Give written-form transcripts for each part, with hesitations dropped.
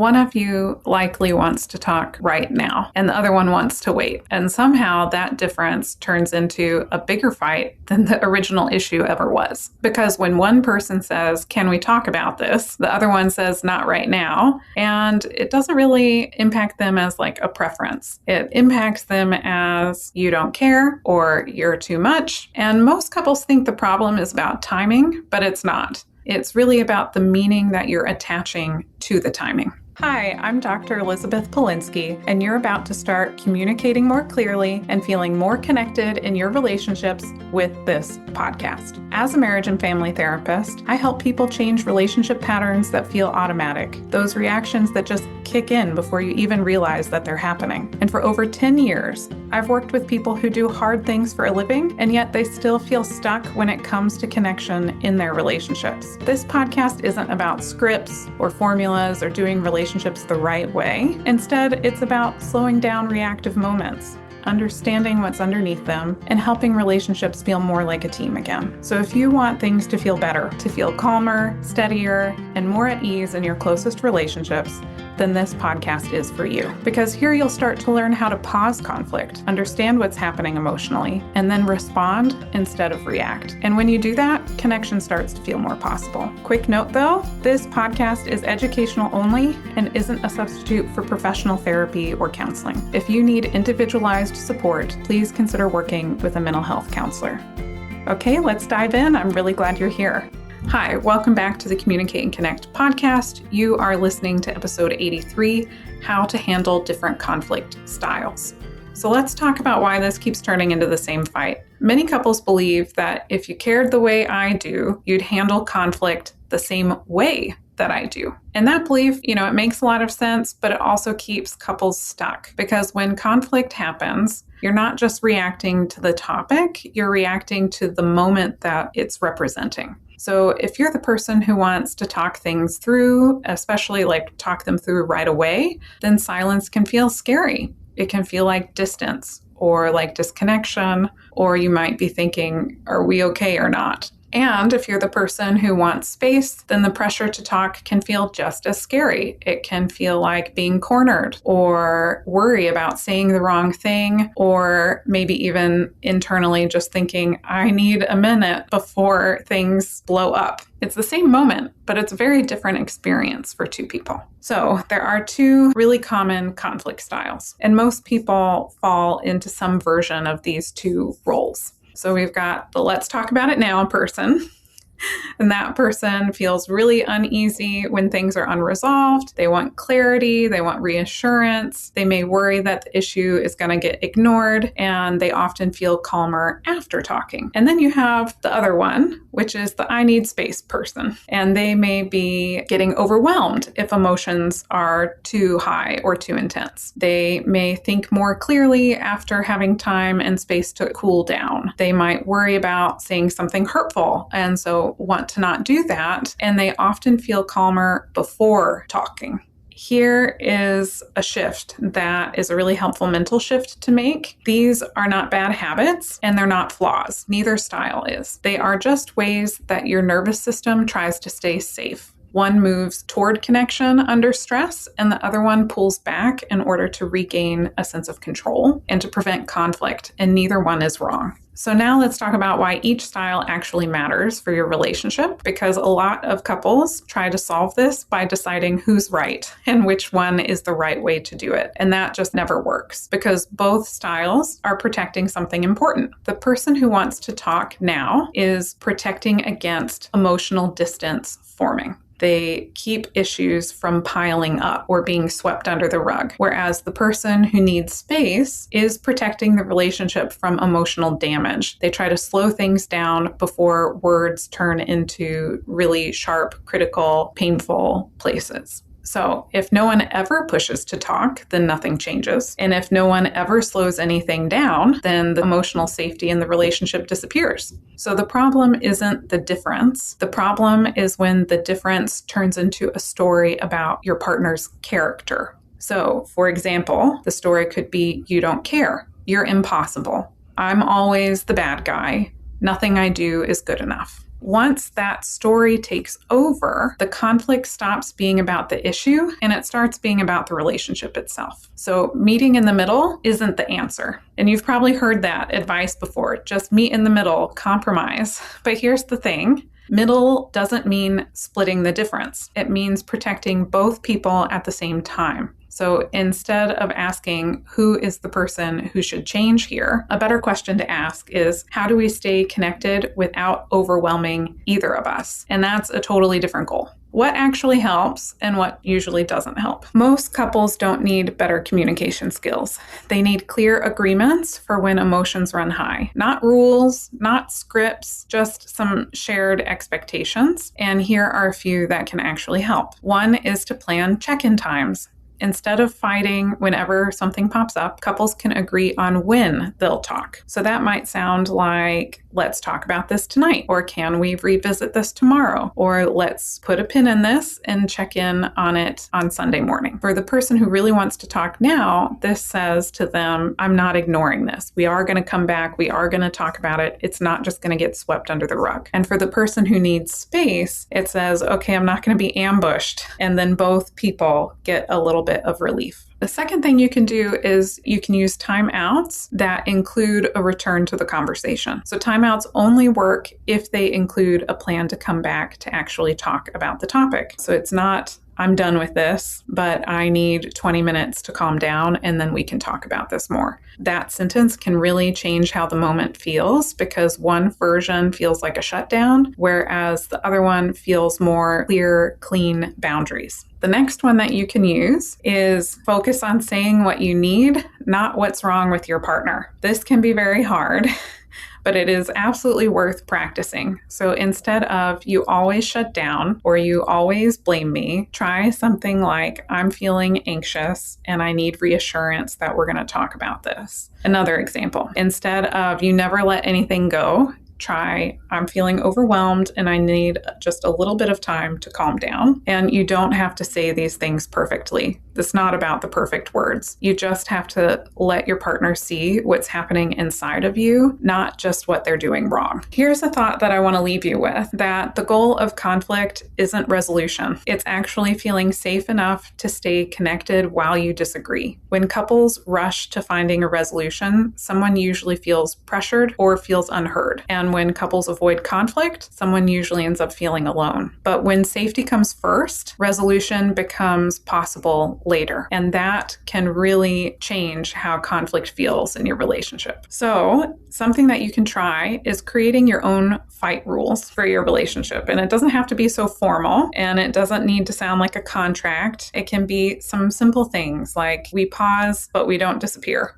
one of you likely wants to talk right now and the other one wants to wait. And somehow that difference turns into a bigger fight than the original issue ever was. Because when one person says, "Can we talk about this?" the other one says, "Not right now." And it doesn't really impact them as like a preference. It impacts them as you don't care or you're too much. And most couples think the problem is about timing, but it's not. It's really about the meaning that you're attaching to the timing. Hi, I'm Dr. Elizabeth Polinsky, and you're about to start communicating more clearly and feeling more connected in your relationships with this podcast. As a marriage and family therapist, I help people change relationship patterns that feel automatic, those reactions that just kick in before you even realize that they're happening. And for over 10 years, I've worked with people who do hard things for a living, and yet they still feel stuck when it comes to connection in their relationships. This podcast isn't about scripts or formulas or doing relationships the right way. Instead, it's about slowing down reactive moments, understanding what's underneath them, and helping relationships feel more like a team again. So if you want things to feel better, to feel calmer, steadier, and more at ease in your closest relationships, then this podcast is for you. Because here you'll start to learn how to pause conflict, understand what's happening emotionally, and then respond instead of react. And when you do that, connection starts to feel more possible. Quick note though, this podcast is educational only and isn't a substitute for professional therapy or counseling. If you need individualized support, please consider working with a mental health counselor. Okay, let's dive in. I'm really glad you're here. Hi, welcome back to the Communicate and Connect podcast. You are listening to episode 83, How to Handle Different Conflict Styles. So let's talk about why this keeps turning into the same fight. Many couples believe that if you cared the way I do, you'd handle conflict the same way that I do. And that belief, it makes a lot of sense, but it also keeps couples stuck because when conflict happens, you're not just reacting to the topic, you're reacting to the moment that it's representing. So if you're the person who wants to talk things through, especially like talk them through right away, then silence can feel scary. It can feel like distance or like disconnection, or you might be thinking, are we okay or not? And if you're the person who wants space, then the pressure to talk can feel just as scary. It can feel like being cornered or worry about saying the wrong thing, or maybe even internally just thinking, I need a minute before things blow up. It's the same moment, but it's a very different experience for two people. So there are two really common conflict styles, and most people fall into some version of these two roles. So we've got the let's talk about it now person. And that person feels really uneasy when things are unresolved. They want clarity. They want reassurance. They may worry that the issue is going to get ignored, and they often feel calmer after talking. And then you have the other one, which is the I need space person. And they may be getting overwhelmed if emotions are too high or too intense. They may think more clearly after having time and space to cool down. They might worry about saying something hurtful, and so want to not do that, and they often feel calmer before talking. Here is a shift that is a really helpful mental shift to make. These are not bad habits, and they're not flaws. Neither style is. They are just ways that your nervous system tries to stay safe. One moves toward connection under stress, and the other one pulls back in order to regain a sense of control and to prevent conflict, and neither one is wrong. So now let's talk about why each style actually matters for your relationship, because a lot of couples try to solve this by deciding who's right and which one is the right way to do it. And that just never works because both styles are protecting something important. The person who wants to talk now is protecting against emotional distance forming. They keep issues from piling up or being swept under the rug, whereas the person who needs space is protecting the relationship from emotional damage. They try to slow things down before words turn into really sharp, critical, painful places. So if no one ever pushes to talk, then nothing changes. And if no one ever slows anything down, then the emotional safety in the relationship disappears. So the problem isn't the difference. The problem is when the difference turns into a story about your partner's character. So, for example, the story could be, you don't care. You're impossible. I'm always the bad guy. Nothing I do is good enough. Once that story takes over, the conflict stops being about the issue and it starts being about the relationship itself. So meeting in the middle isn't the answer. And you've probably heard that advice before. Just meet in the middle, compromise. But here's the thing. Middle doesn't mean splitting the difference. It means protecting both people at the same time. So instead of asking who is the person who should change here, a better question to ask is how do we stay connected without overwhelming either of us? And that's a totally different goal. What actually helps and what usually doesn't help? Most couples don't need better communication skills. They need clear agreements for when emotions run high. Not rules, not scripts, just some shared expectations. And here are a few that can actually help. One is to plan check-in times. Instead of fighting whenever something pops up, couples can agree on when they'll talk. So that might sound like, let's talk about this tonight, or can we revisit this tomorrow, or let's put a pin in this and check in on it on Sunday morning. For the person who really wants to talk now, this says to them, I'm not ignoring this. We are going to come back. We are going to talk about it. It's not just going to get swept under the rug. And for the person who needs space, it says, okay, I'm not going to be ambushed. And then both people get a little bit of relief. The second thing you can do is you can use timeouts that include a return to the conversation. So timeouts only work if they include a plan to come back to actually talk about the topic. So it's not, I'm done with this, but I need 20 minutes to calm down and then we can talk about this more. That sentence can really change how the moment feels because one version feels like a shutdown, whereas the other one feels more clear, clean boundaries. The next one that you can use is focus on saying what you need, not what's wrong with your partner. This can be very hard, but it is absolutely worth practicing. So instead of you always shut down or you always blame me, try something like I'm feeling anxious and I need reassurance that we're going to talk about this. Another example, instead of you never let anything go, try, I'm feeling overwhelmed and I need just a little bit of time to calm down. And you don't have to say these things perfectly. It's not about the perfect words. You just have to let your partner see what's happening inside of you, not just what they're doing wrong. Here's a thought that I want to leave you with, that the goal of conflict isn't resolution. It's actually feeling safe enough to stay connected while you disagree. When couples rush to finding a resolution, someone usually feels pressured or feels unheard. And when couples avoid conflict, someone usually ends up feeling alone. But when safety comes first, resolution becomes possible later. And that can really change how conflict feels in your relationship. So something that you can try is creating your own fight rules for your relationship. And it doesn't have to be so formal and it doesn't need to sound like a contract. It can be some simple things like we pause, but we don't disappear.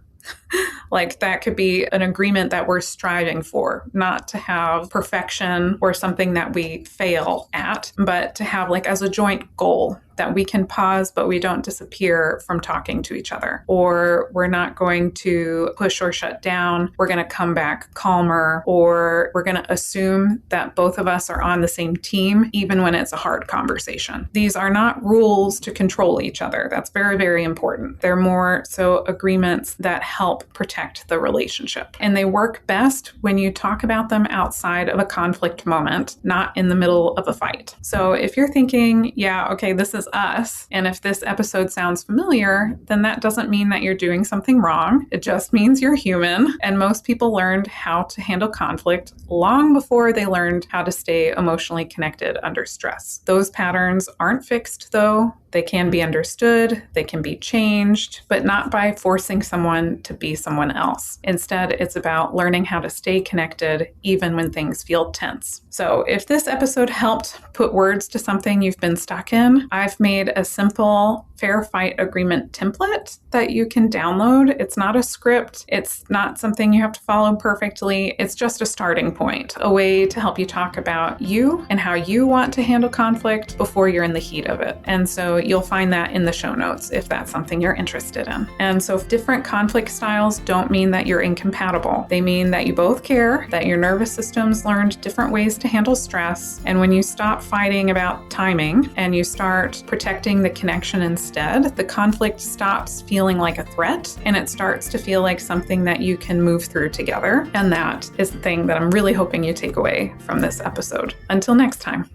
Like that could be an agreement that we're striving for, not to have perfection or something that we fail at, but to have like as a joint goal that we can pause, but we don't disappear from talking to each other. Or we're not going to push or shut down. We're going to come back calmer, or we're going to assume that both of us are on the same team, even when it's a hard conversation. These are not rules to control each other. That's very, very important. They're more so agreements that help protect the relationship. And they work best when you talk about them outside of a conflict moment, not in the middle of a fight. So if you're thinking, yeah, okay, this is us, and if this episode sounds familiar, then that doesn't mean that you're doing something wrong. It just means you're human. And most people learned how to handle conflict long before they learned how to stay emotionally connected under stress. Those patterns aren't fixed, though. They can be understood, they can be changed, but not by forcing someone to be someone else. Instead, it's about learning how to stay connected even when things feel tense. So if this episode helped put words to something you've been stuck in, I've made a simple fair fight agreement template that you can download. It's not a script. It's not something you have to follow perfectly. It's just a starting point, a way to help you talk about you and how you want to handle conflict before you're in the heat of it. And so you'll find that in the show notes if that's something you're interested in. And so different conflict styles don't mean that you're incompatible. They mean that you both care, that your nervous systems learned different ways to handle stress. And when you stop fighting about timing and you start protecting the connection instead, the conflict stops feeling like a threat and it starts to feel like something that you can move through together. And that is the thing that I'm really hoping you take away from this episode. Until next time.